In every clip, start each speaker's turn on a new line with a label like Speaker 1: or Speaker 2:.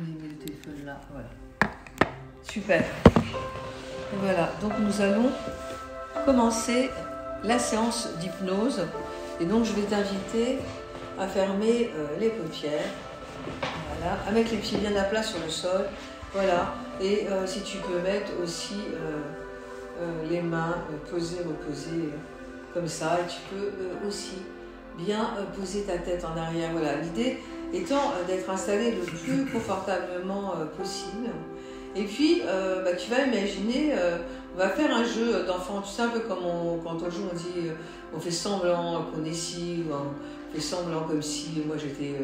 Speaker 1: mis le téléphone là, voilà. Super. Voilà, donc nous allons commencer la séance d'hypnose. Et donc je vais t'inviter à fermer les paupières, voilà, à mettre les pieds bien à plat sur le sol, voilà. Et si tu peux mettre aussi les mains posées, reposées comme ça, et tu peux aussi bien poser ta tête en arrière. Voilà, l'idée étant d'être installé le plus confortablement possible. Et puis, tu vas imaginer, on va faire un jeu d'enfant, tu sais, un peu comme quand on joue, on dit, on fait semblant qu'on est ci, ou on fait semblant comme si moi j'étais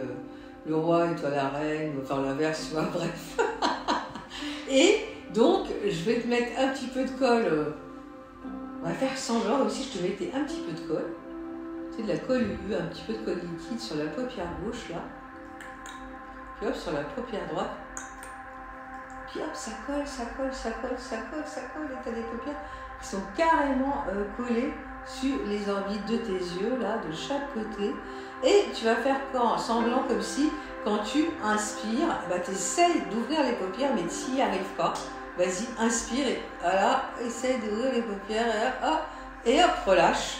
Speaker 1: le roi et toi la reine, ou enfin l'inverse, tu vois, bref. Et donc, je vais te mettre un petit peu de colle, on va faire semblant aussi, je te mettais un petit peu de colle, tu sais, de la colle UU, un petit peu de colle liquide sur la paupière gauche, là, puis hop, sur la paupière droite. Puis hop, ça colle, ça colle, ça colle, ça colle, ça colle, et tu as des paupières qui sont carrément collées sur les orbites de tes yeux, là, de chaque côté. Et tu vas faire semblant comme si, quand tu inspires, tu essayes d'ouvrir les paupières, mais tu n'y arrives pas. Vas-y, inspire, et voilà, essaye d'ouvrir les paupières, et hop, relâche.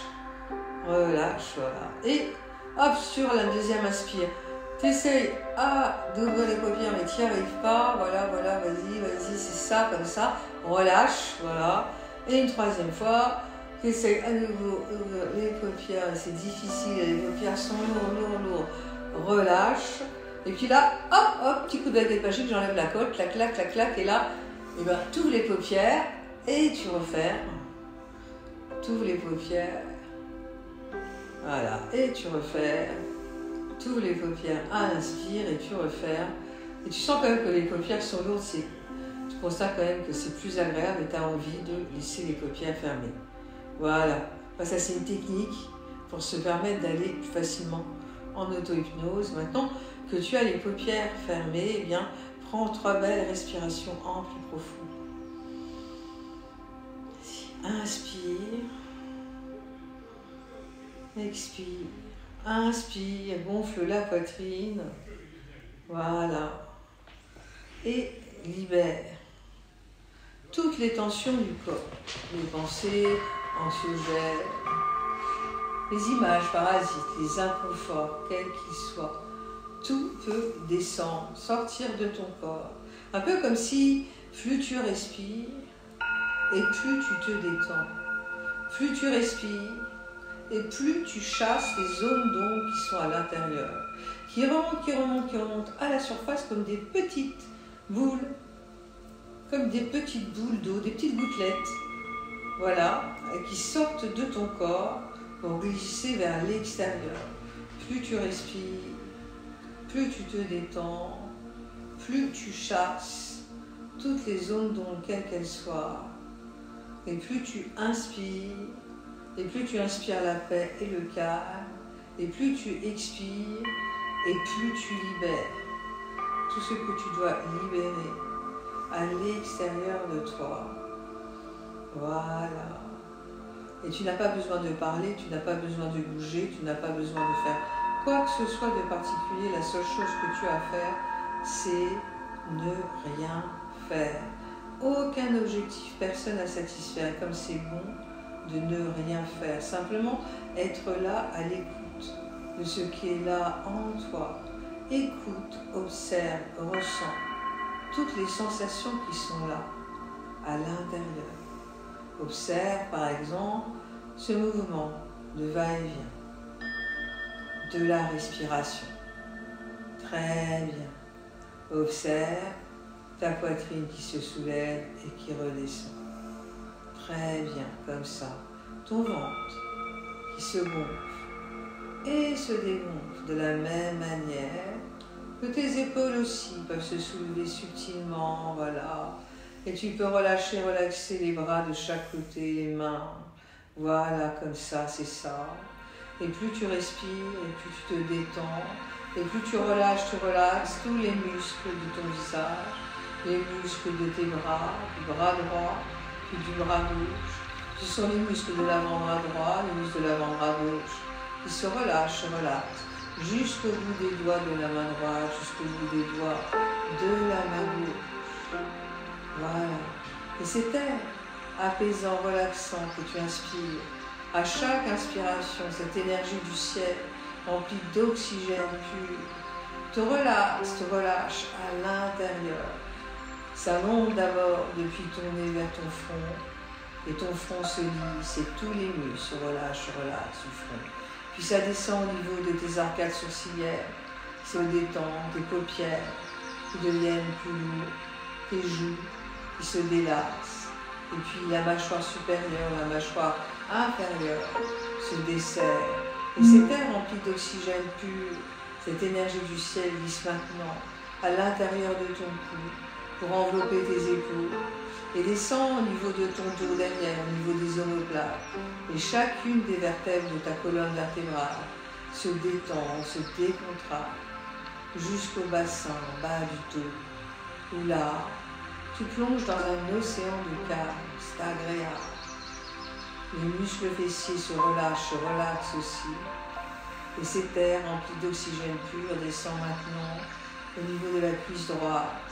Speaker 1: Relâche, voilà. Et hop, sur la deuxième inspire. Tu essayes d'ouvrir les paupières, mais tu n'y arrives pas. Voilà, vas-y, c'est ça, comme ça. Relâche, voilà. Et une troisième fois, tu essayes à nouveau d'ouvrir les paupières. C'est difficile, les paupières sont lourdes. Relâche. Et puis là, hop, petit coup de baguette magique, j'enlève la colle, clac, clac, clac, clac. Et là, tu ouvres les paupières et tu refermes. Tu ouvres les paupières. Voilà, et tu refermes. Tu ouvres les paupières, inspire et tu refermes. Et tu sens quand même que les paupières sont lourdes, tu constates quand même que c'est plus agréable et tu as envie de laisser les paupières fermées. Voilà, ça c'est une technique pour se permettre d'aller plus facilement en auto-hypnose. Maintenant que tu as les paupières fermées, prends 3 belles respirations amples et profondes. Inspire, expire. Inspire, gonfle la poitrine, voilà, et libère toutes les tensions du corps, les pensées anxiogènes, les images parasites, les inconforts, quels qu'ils soient. Tout peut descendre, sortir de ton corps, un peu comme si plus tu respires et plus tu te détends, plus tu respires et plus tu chasses les zones d'ombre qui sont à l'intérieur, qui remontent à la surface comme des petites boules, d'eau, des petites gouttelettes, voilà, qui sortent de ton corps pour glisser vers l'extérieur. Plus tu respires, plus tu te détends, plus tu chasses toutes les zones d'ombre, quelles qu'elles soient, et plus tu inspires. Et plus tu inspires la paix et le calme, et plus tu expires, et plus tu libères tout ce que tu dois libérer à l'extérieur de toi. Voilà. Et tu n'as pas besoin de parler, tu n'as pas besoin de bouger, tu n'as pas besoin de faire quoi que ce soit de particulier. La seule chose que tu as à faire, c'est ne rien faire. Aucun objectif, personne à satisfaire. Comme c'est bon de ne rien faire, simplement être là à l'écoute de ce qui est là en toi. Écoute, observe, ressens toutes les sensations qui sont là, à l'intérieur. Observe par exemple ce mouvement de va-et-vient, de la respiration. Très bien. Observe ta poitrine qui se soulève et qui redescend. Très bien, comme ça. Ton ventre qui se gonfle et se dégonfle de la même manière que tes épaules aussi peuvent se soulever subtilement, voilà. Et tu peux relaxer les bras de chaque côté, les mains. Voilà, comme ça, c'est ça. Et plus tu respires, et plus tu te détends, et plus tu relaxes tous les muscles de ton visage, les muscles de tes bras, du bras droit, puis du bras gauche. Ce sont les muscles de l'avant-bras droit, les muscles de l'avant-bras gauche, qui se relâchent, jusqu'au bout des doigts de la main droite, jusqu'au bout des doigts de la main gauche. Voilà. Et cet air apaisant, relaxant que tu inspires, à chaque inspiration, cette énergie du ciel remplie d'oxygène pur, te relâche à l'intérieur. Ça monte d'abord depuis ton nez vers ton front, et ton front se lisse et tous les muscles se relâchent du front. Puis ça descend au niveau de tes arcades sourcilières, se détend, tes paupières qui deviennent plus lourdes, tes joues qui se délassent, et puis la mâchoire supérieure, la mâchoire inférieure se desserre. Et cet air rempli d'oxygène pur, cette énergie du ciel glisse maintenant à l'intérieur de ton cou pour envelopper tes épaules et descend au niveau de ton dos derrière, au niveau des omoplates. Et chacune des vertèbres de ta colonne vertébrale se détend, se décontracte jusqu'au bassin, bas du dos, où là, tu plonges dans un océan de calme, c'est agréable. Les muscles fessiers se relaxent aussi. Et cet air rempli d'oxygène pur descend maintenant au niveau de la cuisse droite.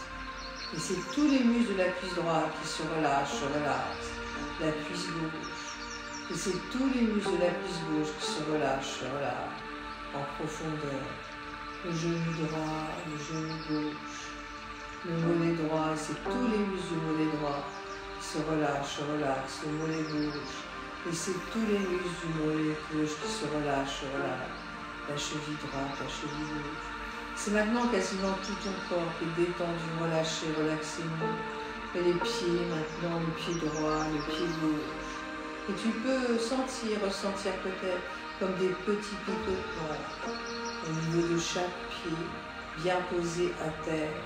Speaker 1: Et c'est tous les muscles de la cuisse droite qui se relaxent. La cuisse gauche. Et c'est tous les muscles de la cuisse gauche qui se relâchent en profondeur. Le genou droit, le genou gauche. Le mollet droit, c'est tous les muscles du mollet droit qui se relaxent. Le mollet gauche. Et c'est tous les muscles du mollet gauche qui se relâchent. La cheville droite, la cheville gauche. C'est maintenant quasiment tout ton corps qui est détendu, relâché, relaxé-nous. Et les pieds maintenant, le pied droit, le pied gauche. Et tu peux ressentir peut-être comme des petits picotements au niveau de chaque pied, bien posé à terre.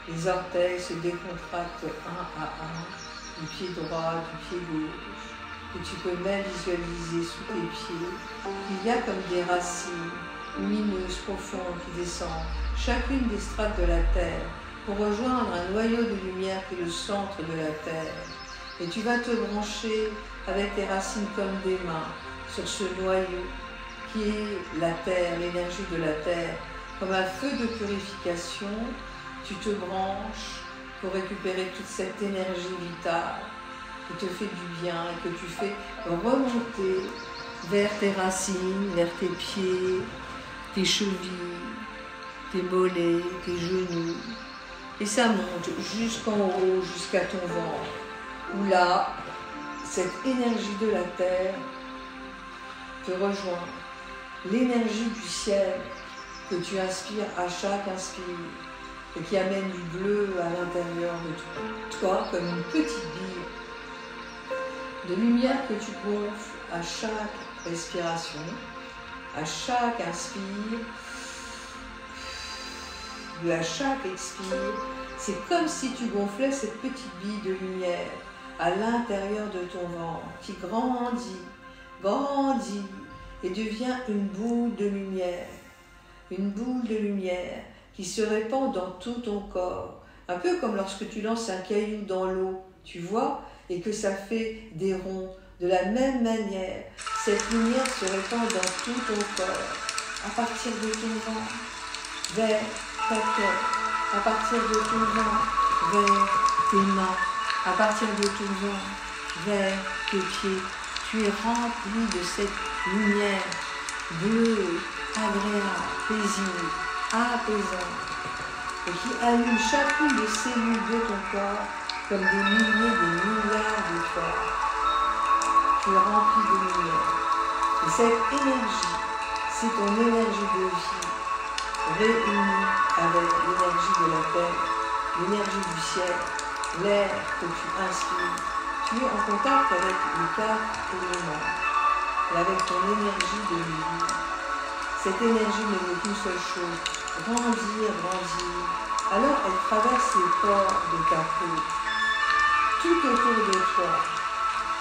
Speaker 1: Les orteils se décontractent un à un, du pied droit, du pied gauche. Et tu peux même visualiser sous tes pieds qu'il y a comme des racines lumineuses, profondes qui descendent chacune des strates de la terre pour rejoindre un noyau de lumière qui est le centre de la terre. Et tu vas te brancher avec tes racines comme des mains sur ce noyau qui est la terre, l'énergie de la terre. Comme un feu de purification, tu te branches pour récupérer toute cette énergie vitale qui te fait du bien et que tu fais remonter vers tes racines, vers tes pieds, tes chevilles, tes mollets, tes genoux. Et ça monte jusqu'en haut, jusqu'à ton ventre, où là, cette énergie de la terre te rejoint. L'énergie du ciel que tu inspires à chaque inspire et qui amène du bleu à l'intérieur de toi comme une petite bille de lumière que tu gonfles à chaque respiration, à chaque inspire, à chaque expire. C'est comme si tu gonflais cette petite bille de lumière à l'intérieur de ton ventre qui grandit et devient une boule de lumière qui se répand dans tout ton corps, un peu comme lorsque tu lances un caillou dans l'eau, tu vois, et que ça fait des ronds. De la même manière, cette lumière se répand dans tout ton corps, à partir de ton ventre, vers ta tête, à partir de ton ventre, vers tes mains, à partir de ton ventre, vers tes pieds. Tu es rempli de cette lumière bleue, agréable, paisible, apaisante, et qui allume chacune des cellules de ton corps comme des milliers, des milliards de fois. Tu es rempli de lumière. Et cette énergie, c'est ton énergie de vie, réunie avec l'énergie de la terre, l'énergie du ciel, l'air que tu inspires. Tu es en contact avec les 4 éléments et avec ton énergie de vie. Cette énergie ne veut qu'une seule chose, grandir. Alors elle traverse les pores de ta peau, tout autour de toi,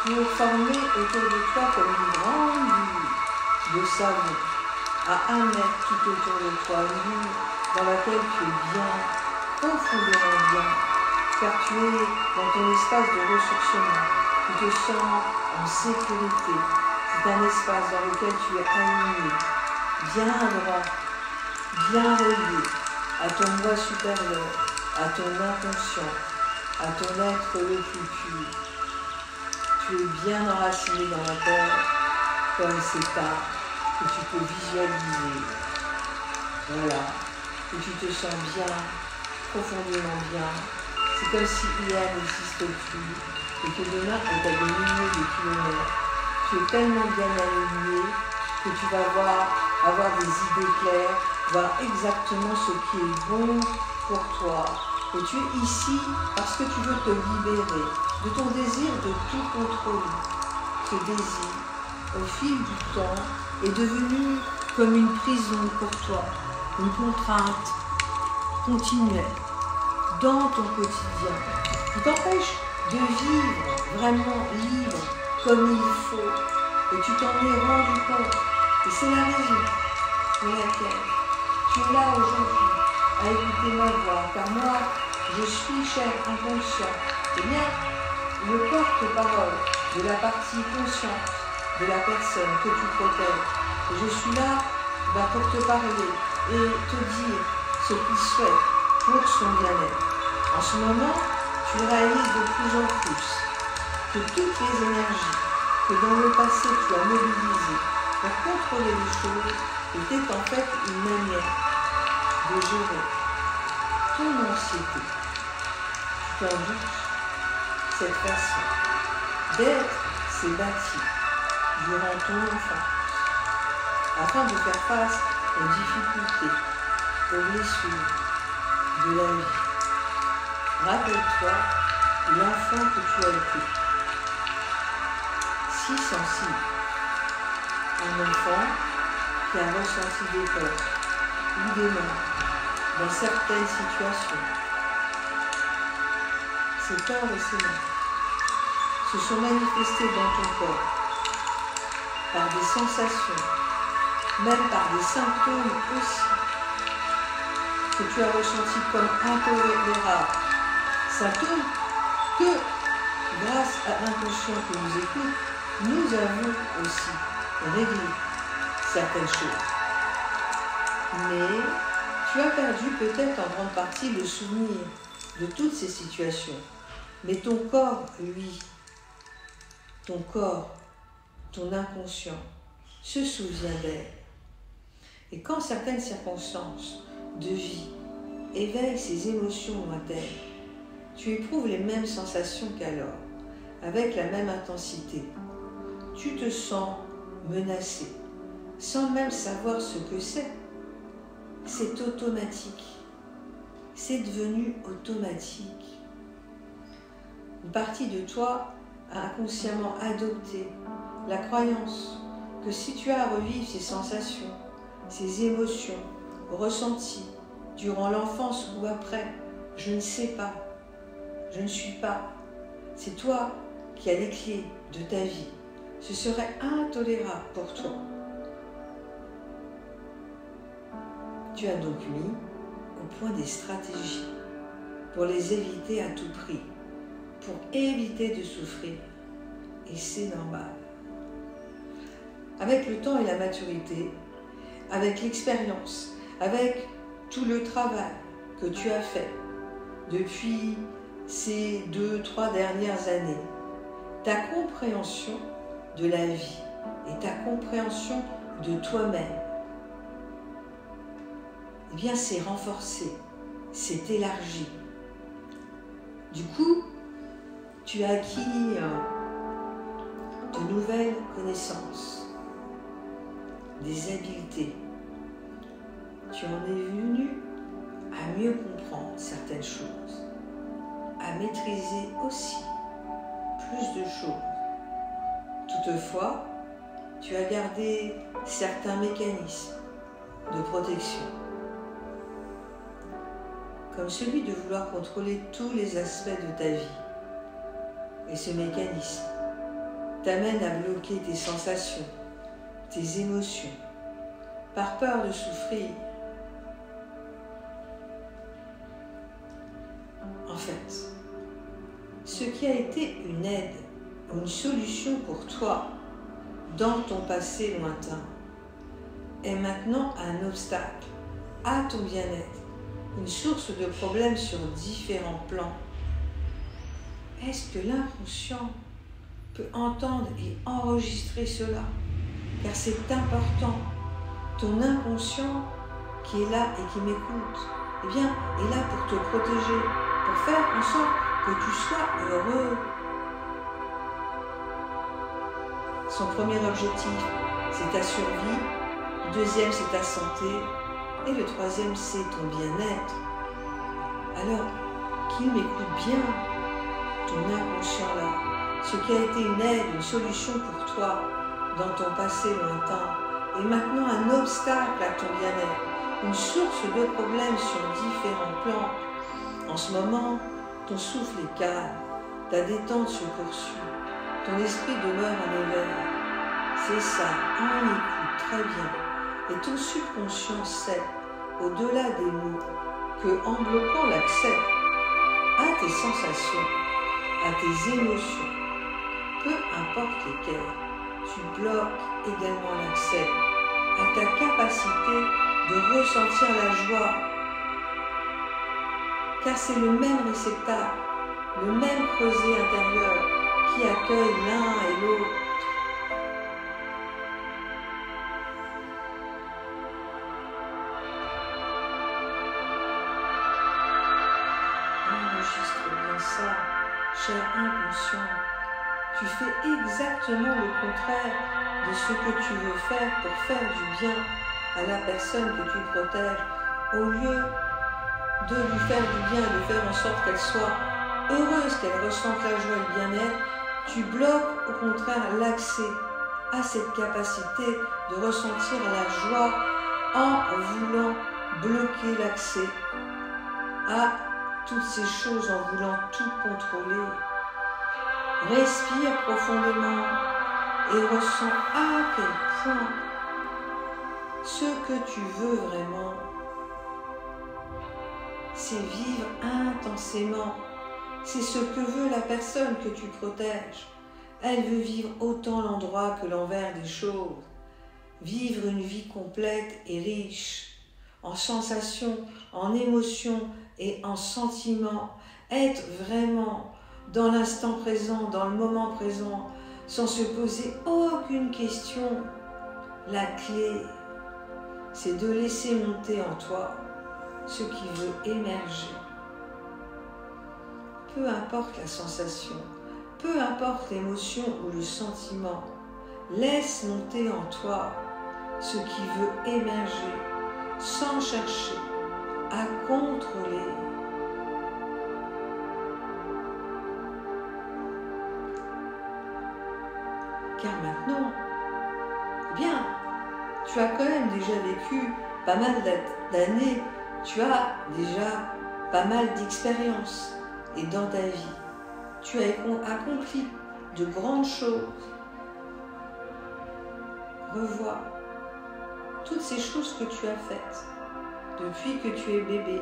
Speaker 1: pour former autour de toi comme une grande bulle de savon, à 1 mètre tout autour de toi, une bulle dans laquelle tu es bien, profondément bien, car tu es dans ton espace de ressourcement, tu te sens en sécurité. C'est un espace dans lequel tu es aligné, bien droit, bien relié à ton moi supérieur, à ton inconscient, à ton être le plus pur. Tu es bien enraciné dans la terre, comme c'est ça que tu peux visualiser. Voilà, que tu te sens bien, profondément bien. C'est comme si hier n'existe plus et que demain est à des milliers de kilomètres. Tu es tellement bien aligné que tu vas avoir des idées claires, voir exactement ce qui est bon pour toi. Et tu es ici parce que tu veux te libérer de ton désir de tout contrôler. Ce désir, au fil du temps, est devenu comme une prison pour toi, une contrainte continuelle dans ton quotidien qui t'empêche de vivre vraiment libre comme il faut. Et tu t'en es rendu compte. Et c'est la raison pour laquelle tu es là aujourd'hui à écouter ma voix. Car moi, je suis cher inconscient. Eh bien, le porte-parole de la partie consciente de la personne que tu protèges. Et je suis là pour te parler et te dire ce qu'il souhaite pour son bien-être. En ce moment, tu réalises de plus en plus que toutes les énergies que dans le passé tu as mobilisées pour contrôler les choses étaient en fait une manière de gérer ton anxiété. Tu t'en doutes, cette façon d'être s'est bâtie durant ton enfance afin de faire face aux difficultés, aux blessures de la vie. Rappelle-toi l'enfant que tu as été, si sensible, un enfant qui a ressenti des peurs ou des morts dans certaines situations. Ces peurs et ces morts se sont manifestées dans ton corps par des sensations, même par des symptômes aussi, que tu as ressentis comme intolérables. Symptômes que, grâce à l'inconscient que nous écoute, nous avons aussi réglé certaines choses. Mais tu as perdu peut-être en grande partie le souvenir de toutes ces situations. Mais ton corps, lui, ton corps, ton inconscient, se souvient d'elle. Et quand certaines circonstances de vie éveillent ces émotions lointaines, tu éprouves les mêmes sensations qu'alors, avec la même intensité. Tu te sens menacé, sans même savoir ce que c'est. C'est automatique. C'est devenu automatique. Une partie de toi a inconsciemment adopté la croyance que si tu as à revivre ces sensations, ces émotions ressenties durant l'enfance ou après, je ne sais pas, je ne suis pas, c'est toi qui as les clés de ta vie. Ce serait intolérable pour toi. Tu as donc mis au point des stratégies pour les éviter à tout prix, pour éviter de souffrir. Et c'est normal. Avec le temps et la maturité, avec l'expérience, avec tout le travail que tu as fait depuis ces 2-3 dernières années, ta compréhension de la vie et ta compréhension de toi-même, eh bien, c'est renforcé, c'est élargi. Du coup, tu as acquis de nouvelles connaissances, des habiletés. Tu en es venu à mieux comprendre certaines choses, à maîtriser aussi plus de choses. Toutefois, tu as gardé certains mécanismes de protection, comme celui de vouloir contrôler tous les aspects de ta vie. Et ce mécanisme t'amène à bloquer tes sensations, tes émotions, par peur de souffrir. En fait, ce qui a été une aide, une solution pour toi dans ton passé lointain, est maintenant un obstacle à ton bien-être, une source de problèmes sur différents plans. Est-ce que l'inconscient peut entendre et enregistrer cela? Car c'est important. Ton inconscient qui est là et qui m'écoute, eh bien, est là pour te protéger, pour faire en sorte que tu sois heureux. Son premier objectif, c'est ta survie. Le deuxième, c'est ta santé. Et le troisième, c'est ton bien-être. Alors, qu'il m'écoute bien, ton inconscient là, ce qui a été une aide, une solution pour toi dans ton passé lointain, est maintenant un obstacle à ton bien-être, une source de problèmes sur différents plans. En ce moment, ton souffle est calme, ta détente se poursuit, ton esprit demeure en éveil. C'est ça, on écoute très bien. Et ton subconscient sait, au-delà des mots, que en bloquant l'accès à tes sensations, à tes émotions, peu importe lesquelles, tu bloques également l'accès à ta capacité de ressentir la joie. Car c'est le même réceptacle, le même creuset intérieur qui accueille l'un et l'autre. Enregistre bien ça, cher inconscient. Tu fais exactement le contraire de ce que tu veux faire pour faire du bien à la personne que tu protèges, au lieu de lui faire du bien et de faire en sorte qu'elle soit heureuse, qu'elle ressente la joie et le bien-être. Tu bloques au contraire l'accès à cette capacité de ressentir la joie en voulant bloquer l'accès à toutes ces choses, en voulant tout contrôler. Respire profondément et ressens à quel point ce que tu veux vraiment, c'est vivre intensément. C'est ce que veut la personne que tu protèges. Elle veut vivre autant l'endroit que l'envers des choses. Vivre une vie complète et riche, en sensations, en émotions et en sentiments. Être vraiment dans l'instant présent, dans le moment présent, sans se poser aucune question. La clé, c'est de laisser monter en toi ce qui veut émerger. Peu importe la sensation, peu importe l'émotion ou le sentiment, laisse monter en toi ce qui veut émerger sans chercher à contrôler. Car maintenant, eh bien, tu as quand même déjà vécu pas mal d'années, tu as déjà pas mal d'expériences. Et dans ta vie, tu as accompli de grandes choses. Revois toutes ces choses que tu as faites depuis que tu es bébé.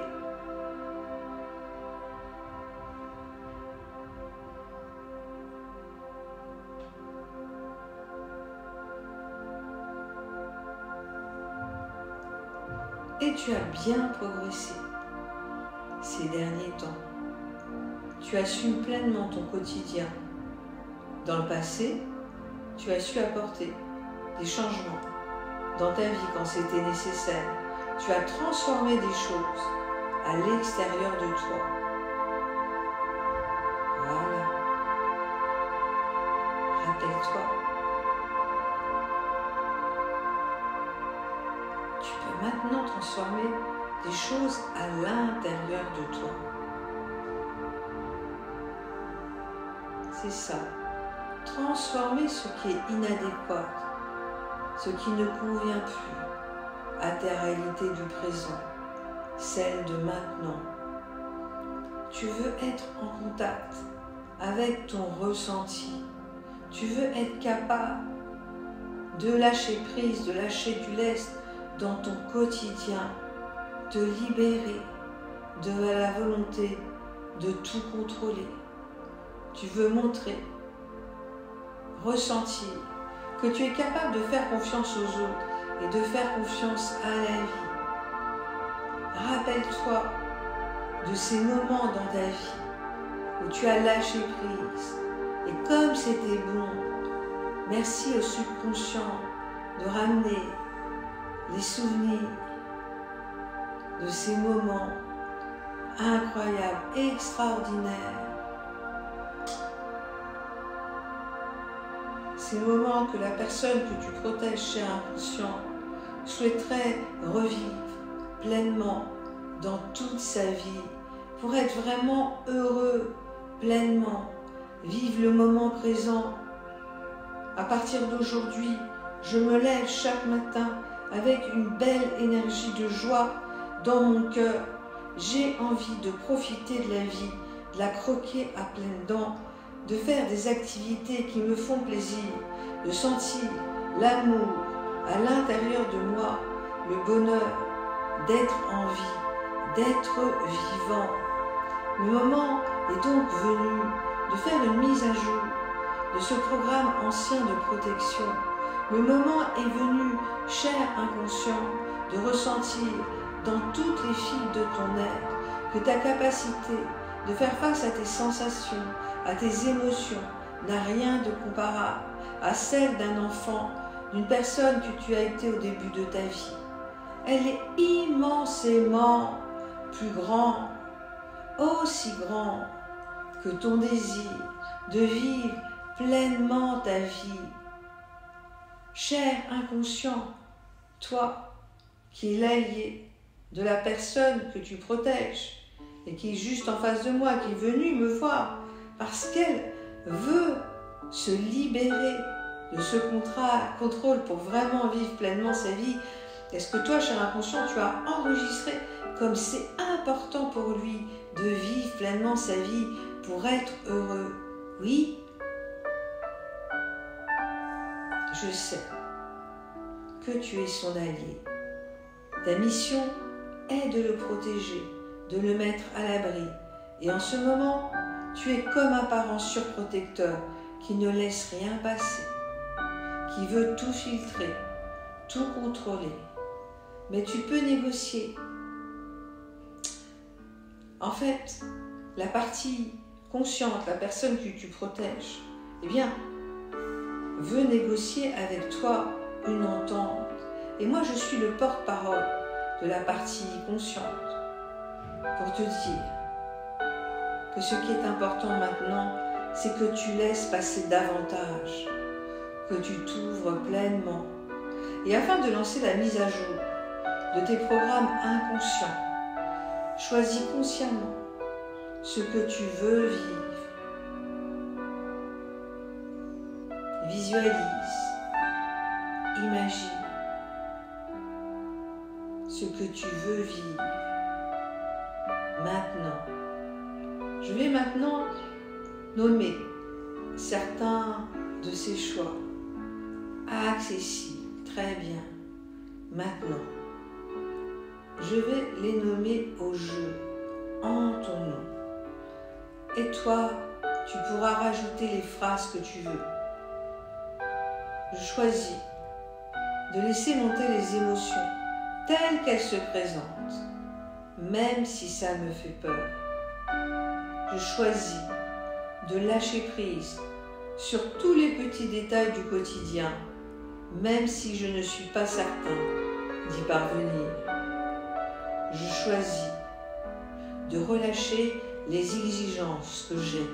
Speaker 1: Et tu as bien progressé ces derniers temps. Tu assumes pleinement ton quotidien. Dans le passé, tu as su apporter des changements dans ta vie quand c'était nécessaire. Tu as transformé des choses à l'extérieur de toi. Voilà. Rappelle-toi. Tu peux maintenant transformer des choses à l'intérieur de toi. C'est ça. Transformer ce qui est inadéquat, ce qui ne convient plus à ta réalité du présent, celle de maintenant. Tu veux être en contact avec ton ressenti. Tu veux être capable de lâcher prise, de lâcher du lest dans ton quotidien, te libérer de la volonté de tout contrôler. Tu veux montrer, ressentir que tu es capable de faire confiance aux autres et de faire confiance à la vie. Rappelle-toi de ces moments dans ta vie où tu as lâché prise. Et comme c'était bon, merci au subconscient de ramener les souvenirs de ces moments incroyables, extraordinaires. Ces moments que la personne que tu protèges, cher inconscient, souhaiterait revivre pleinement dans toute sa vie pour être vraiment heureux pleinement, vivre le moment présent. À partir d'aujourd'hui, je me lève chaque matin avec une belle énergie de joie dans mon cœur. J'ai envie de profiter de la vie, de la croquer à pleines dents, de faire des activités qui me font plaisir, de sentir l'amour à l'intérieur de moi, le bonheur d'être en vie, d'être vivant. Le moment est donc venu de faire une mise à jour de ce programme ancien de protection. Le moment est venu, cher inconscient, de ressentir dans toutes les fibres de ton être que ta capacité de faire face à tes sensations, à tes émotions, n'a rien de comparable à celle d'un enfant, d'une personne que tu as été au début de ta vie. Elle est immensément plus grande, aussi grand que ton désir de vivre pleinement ta vie. Cher inconscient, toi qui es l'allié de la personne que tu protèges et qui est juste en face de moi, qui est venue me voir parce qu'elle veut se libérer de ce contrôle pour vraiment vivre pleinement sa vie. Est-ce que toi, cher inconscient, tu as enregistré comme c'est important pour lui de vivre pleinement sa vie pour être heureux? Oui, je sais que tu es son allié. Ta mission est de le protéger, de le mettre à l'abri. Et en ce moment, tu es comme un parent surprotecteur qui ne laisse rien passer, qui veut tout filtrer, tout contrôler. Mais tu peux négocier. En fait, la partie consciente, la personne que tu protèges, eh bien, veut négocier avec toi une entente. Et moi, je suis le porte-parole de la partie consciente pour te dire que ce qui est important maintenant, c'est que tu laisses passer davantage, que tu t'ouvres pleinement. Et afin de lancer la mise à jour de tes programmes inconscients, choisis consciemment ce que tu veux vivre. Visualise, imagine ce que tu veux vivre maintenant. Je vais maintenant nommer certains de ces choix accessibles. Très bien. Maintenant, je vais les nommer au jeu en ton nom. Et toi, tu pourras rajouter les phrases que tu veux. Je choisis de laisser monter les émotions telles qu'elles se présentent, même si ça me fait peur. Je choisis de lâcher prise sur tous les petits détails du quotidien, même si je ne suis pas certain d'y parvenir. Je choisis de relâcher les exigences que j'ai,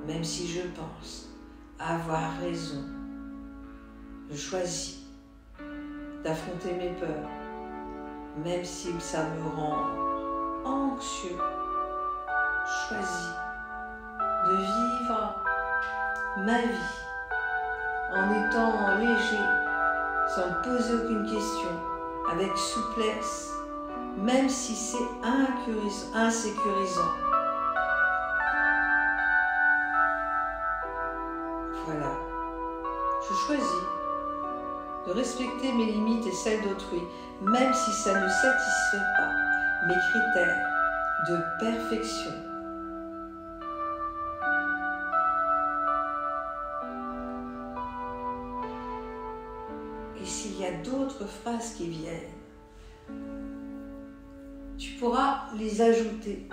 Speaker 1: même si je pense avoir raison. Je choisis d'affronter mes peurs, même si ça me rend anxieux. Je choisis de vivre ma vie en étant léger, sans me poser aucune question, avec souplesse, même si c'est insécurisant. Voilà. Je choisis de respecter mes limites et celles d'autrui, même si ça ne satisfait pas mes critères de perfection. Et s'il y a d'autres phrases qui viennent, tu pourras les ajouter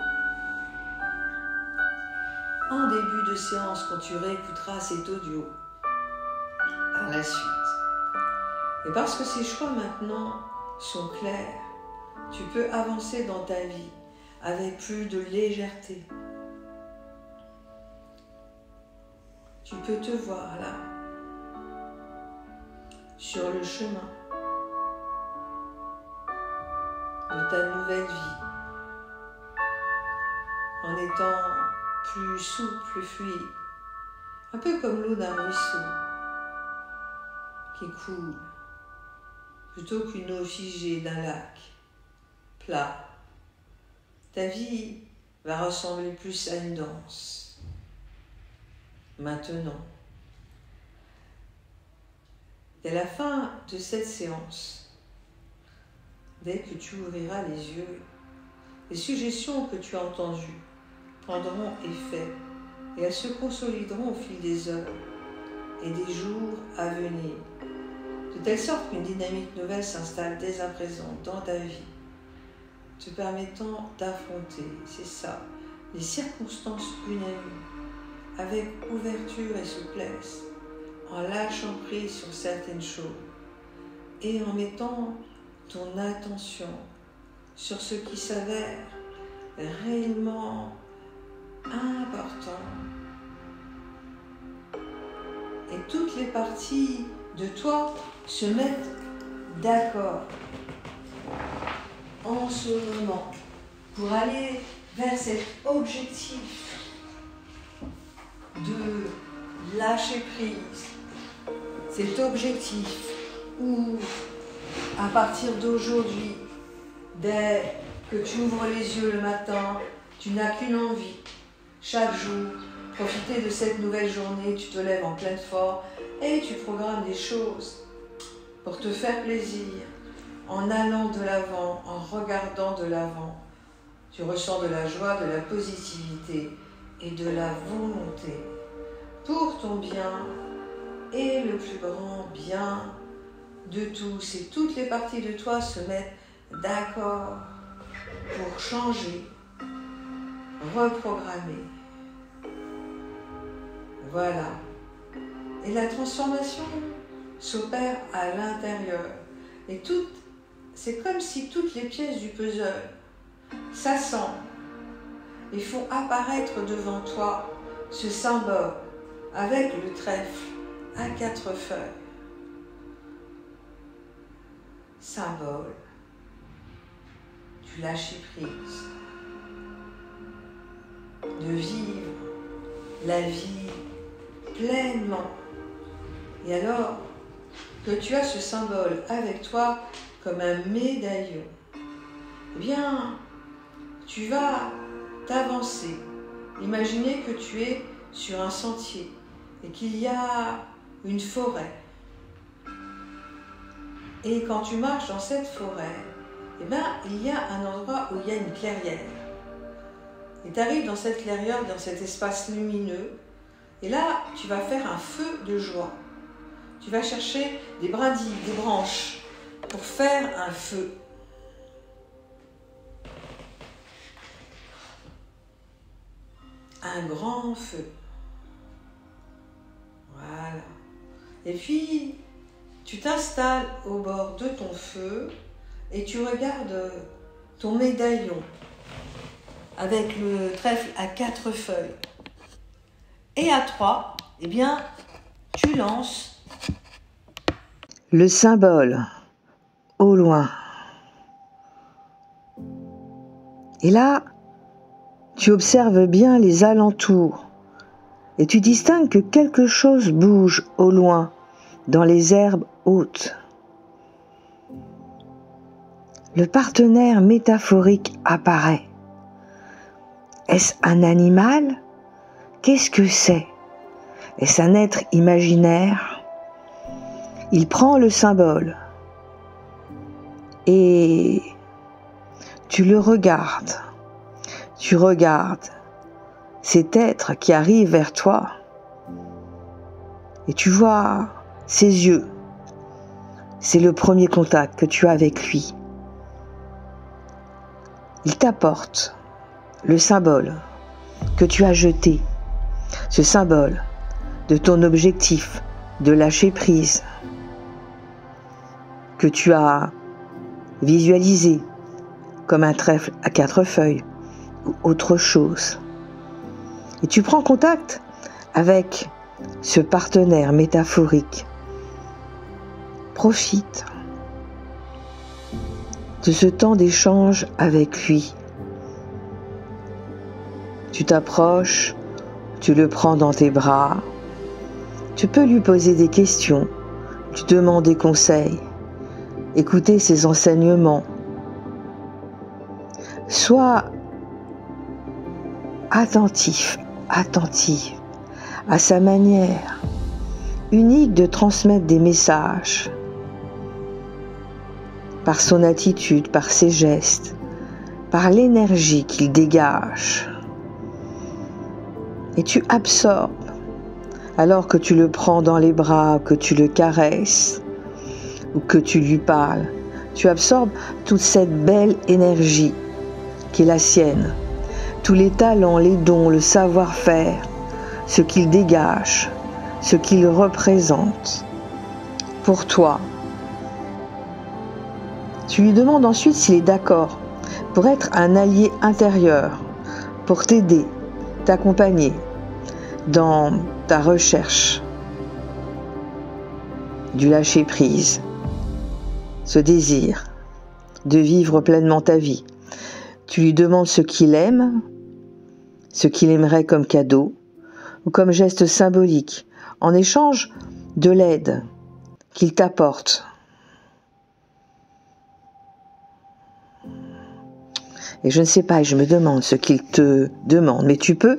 Speaker 1: en début de séance quand tu réécouteras cet audio par la suite. Et parce que ces choix maintenant sont clairs, tu peux avancer dans ta vie avec plus de légèreté. Tu peux te voir là, sur le chemin de ta nouvelle vie, en étant plus souple, plus fluide, un peu comme l'eau d'un ruisseau qui coule, plutôt qu'une eau figée d'un lac plat. Ta vie va ressembler plus à une danse. Maintenant, dès la fin de cette séance, dès que tu ouvriras les yeux, les suggestions que tu as entendues prendront effet et elles se consolideront au fil des heures et des jours à venir, de telle sorte qu'une dynamique nouvelle s'installe dès à présent dans ta vie, te permettant d'affronter, c'est ça, les circonstances unanimes, avec ouverture et souplesse, en lâchant prise sur certaines choses et en mettant ton attention sur ce qui s'avère réellement important. Et toutes les parties de toi se mettent d'accord en ce moment pour aller vers cet objectif de lâcher prise, cet objectif où à partir d'aujourd'hui, dès que tu ouvres les yeux le matin, tu n'as qu'une envie, chaque jour, profiter de cette nouvelle journée, tu te lèves en pleine forme et tu programmes des choses pour te faire plaisir, en allant de l'avant, en regardant de l'avant. Tu ressens de la joie, de la positivité et de la volonté pour ton bien et le plus grand bien de tous. Et toutes les parties de toi se mettent d'accord pour changer, reprogrammer. Voilà. Et la transformation s'opère à l'intérieur. Et c'est comme si toutes les pièces du puzzle s'assemblent et font apparaître devant toi ce symbole avec le trèfle à 4 feuilles. Symbole du lâcher prise, de vivre la vie pleinement. Et alors que tu as ce symbole avec toi comme un médaillon, eh bien, tu vas t'avancer. Imaginez que tu es sur un sentier et qu'il y a une forêt. Et quand tu marches dans cette forêt, eh bien, il y a un endroit où il y a une clairière. Et tu arrives dans cette clairière, dans cet espace lumineux, et là, tu vas faire un feu de joie. Tu vas chercher des brindilles, des branches, pour faire un feu. Un grand feu. Voilà. Et puis, tu t'installes au bord de ton feu et tu regardes ton médaillon avec le trèfle à 4 feuilles. Et à 3, eh bien, tu lances le symbole au loin. Et là, tu observes bien les alentours et tu distingues que quelque chose bouge au loin dans les herbes hautes. Le partenaire métaphorique apparaît. Est-ce un animal ? Qu'est-ce que c'est ? Est-ce un être imaginaire ? Il prend le symbole et tu le regardes. Tu regardes cet être qui arrive vers toi et tu vois ses yeux. C'est le premier contact que tu as avec lui.
Speaker 2: il t'apporte le symbole que tu as jeté, ce symbole de ton objectif de lâcher prise, que tu as visualisé comme un trèfle à 4 feuilles ou autre chose. Et tu prends contact avec ce partenaire métaphorique. Profite de ce temps d'échange avec lui. Tu t'approches, tu le prends dans tes bras, tu peux lui poser des questions, tu demandes des conseils, écouter ses enseignements. Sois attentif, attentive à sa manière unique de transmettre des messages, par son attitude, par ses gestes, par l'énergie qu'il dégage. Et tu absorbes, alors que tu le prends dans les bras, que tu le caresses, ou que tu lui parles, tu absorbes toute cette belle énergie qui est la sienne, tous les talents, les dons, le savoir-faire, ce qu'il dégage, ce qu'il représente pour toi. Tu lui demandes ensuite s'il est d'accord pour être un allié intérieur, pour t'aider, t'accompagner dans ta recherche du lâcher-prise, ce désir de vivre pleinement ta vie. Tu lui demandes ce qu'il aime, ce qu'il aimerait comme cadeau ou comme geste symbolique, en échange de l'aide qu'il t'apporte. Et je ne sais pas, je me demande ce qu'il te demande, mais tu peux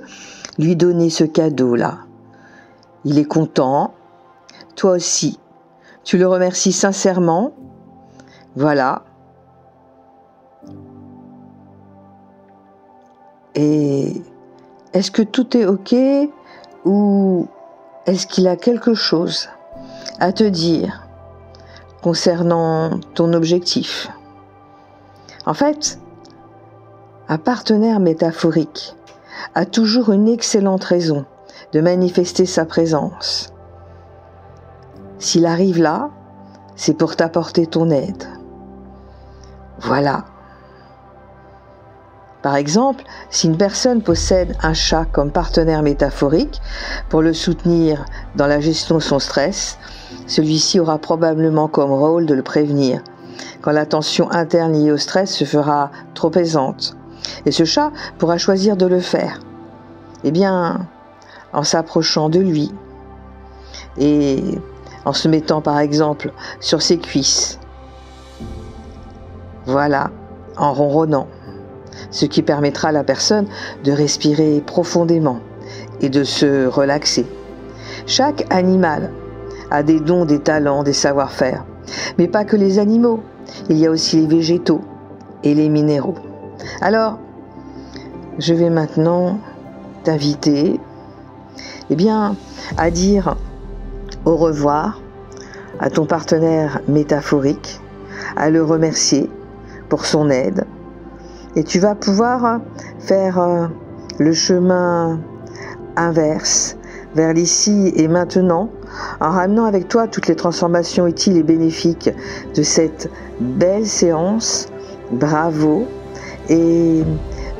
Speaker 2: lui donner ce cadeau-là. Il est content, toi aussi. Tu le remercies sincèrement. Voilà. Et est-ce que tout est OK ou est-ce qu'il a quelque chose à te dire concernant ton objectif? En fait, un partenaire métaphorique a toujours une excellente raison de manifester sa présence. S'il arrive là, c'est pour t'apporter ton aide. Voilà. Par exemple, si une personne possède un chat comme partenaire métaphorique pour le soutenir dans la gestion de son stress, celui-ci aura probablement comme rôle de le prévenir quand la tension interne liée au stress se fera trop pesante. Et ce chat pourra choisir de le faire. Eh bien, en s'approchant de lui et en se mettant par exemple sur ses cuisses. Voilà, en ronronnant, ce qui permettra à la personne de respirer profondément et de se relaxer. Chaque animal a des dons, des talents, des savoir-faire, mais pas que les animaux. Il y a aussi les végétaux et les minéraux. Alors, je vais maintenant t'inviter à dire au revoir à ton partenaire métaphorique, à le remercier pour son aide. Et tu vas pouvoir faire le chemin inverse vers l'ici et maintenant, en ramenant avec toi toutes les transformations utiles et bénéfiques de cette belle séance. Bravo! Et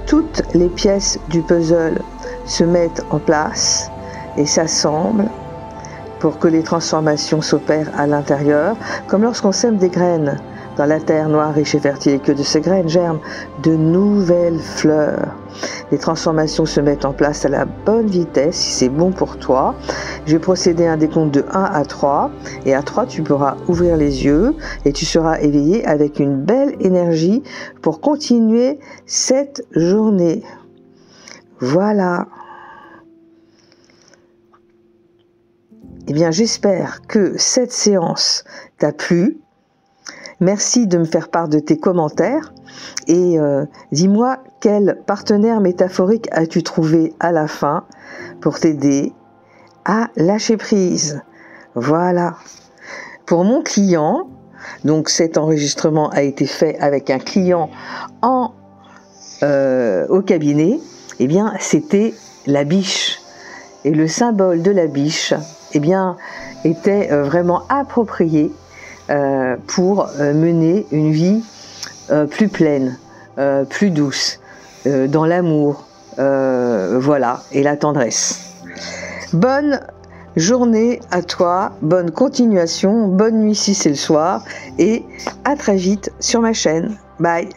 Speaker 2: toutes les pièces du puzzle se mettent en place et s'assemblent pour que les transformations s'opèrent à l'intérieur, comme lorsqu'on sème des graines dans la terre noire, riche et fertile, et que de ces graines germent de nouvelles fleurs. Les transformations se mettent en place à la bonne vitesse, si c'est bon pour toi. Je vais procéder à un décompte de 1 à 3, et à 3, tu pourras ouvrir les yeux, et tu seras éveillé avec une belle énergie pour continuer cette journée. Voilà. Eh bien, j'espère que cette séance t'a plu. Merci de me faire part de tes commentaires et dis-moi quel partenaire métaphorique as-tu trouvé à la fin pour t'aider à lâcher prise. Voilà. Pour mon client, donc cet enregistrement a été fait avec un client en au cabinet, eh bien, c'était la biche. Et le symbole de la biche, eh bien, était vraiment approprié pour mener une vie plus pleine, plus douce, dans l'amour, voilà, et la tendresse. Bonne journée à toi, bonne continuation, bonne nuit si c'est le soir, et à très vite sur ma chaîne. Bye.